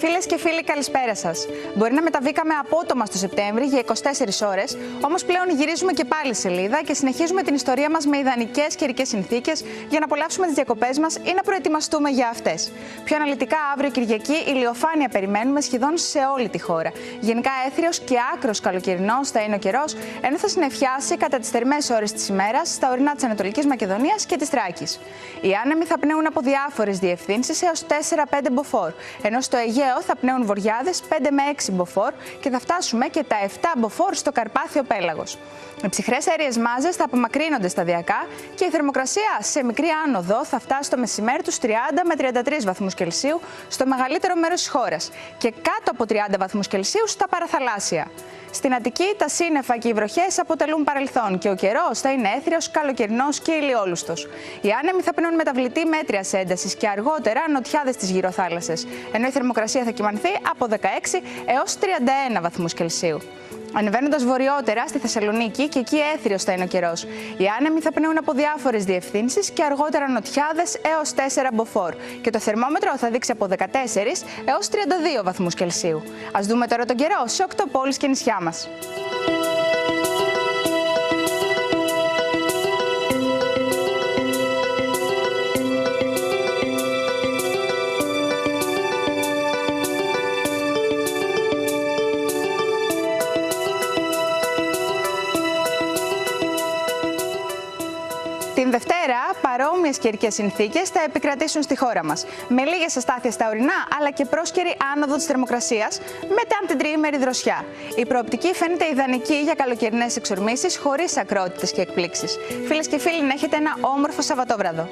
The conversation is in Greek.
Φίλες και φίλοι, καλησπέρα σας. Μπορεί να μεταβήκαμε απότομα στο Σεπτέμβρη για 24 ώρες, όμως πλέον γυρίζουμε και πάλι σελίδα και συνεχίζουμε την ιστορία μας με ιδανικές καιρικές συνθήκες για να απολαύσουμε τις διακοπές μας ή να προετοιμαστούμε για αυτές. Πιο αναλυτικά, αύριο Κυριακή, ηλιοφάνεια περιμένουμε σχεδόν σε όλη τη χώρα. Γενικά έθριος και άκρος καλοκαιρινός θα είναι ο καιρός, ενώ θα συννεφιάσει κατά τις θερμές ώρες της ημέρας στα ορεινά της Ανατολικής Μακεδονίας και της Θράκης. Οι άνεμοι θα πνέουν από διάφορες διευθύνσεις έως 4-5 μποφόρ, ενώ στο Αιγαίο θα πνέουν βοριάδες 5 με 6 μποφόρ και θα φτάσουμε και τα 7 μποφόρ στο Καρπάθιο πέλαγος. Οι ψυχρές αέριες μάζες θα απομακρύνονται σταδιακά και η θερμοκρασία σε μικρή άνοδο θα φτάσει το μεσημέρι τους 30 με 33 βαθμούς Κελσίου στο μεγαλύτερο μέρος της χώρας και κάτω από 30 βαθμούς Κελσίου στα παραθαλάσσια. Στην Αττική, τα σύννεφα και οι βροχές αποτελούν παρελθόν και ο καιρός θα είναι έθριος, καλοκαιρινός και ηλιόλουστος. Οι άνεμοι θα πνέουν μεταβλητή μέτριας έντασης και αργότερα νοτιάδες στις γύρω θάλασσες, ενώ η θερμοκρασία θα κυμανθεί από 16 έως 31 βαθμούς Κελσίου. Ανεβαίνοντας βορειότερα στη Θεσσαλονίκη, και εκεί έθριος θα είναι ο καιρός. Οι άνεμοι θα πνέουν από διάφορες διευθύνσεις και αργότερα νοτιάδες έως 4 μποφόρ. Και το θερμόμετρο θα δείξει από 14 έως 32 βαθμούς Κελσίου. Ας δούμε τώρα τον καιρό σε 8 πόλεις και νησιά μας. Την Δευτέρα, παρόμοιες καιρικές συνθήκες θα επικρατήσουν στη χώρα μας, με λίγες αστάθειες στα ορεινά αλλά και πρόσκαιρη άνοδο της θερμοκρασίας μετά την τριήμερη δροσιά. Η προοπτική φαίνεται ιδανική για καλοκαιρινές εξορμήσεις χωρίς ακρότητες και εκπλήξεις. Φίλες και φίλοι, να έχετε ένα όμορφο Σαββατόβραδο.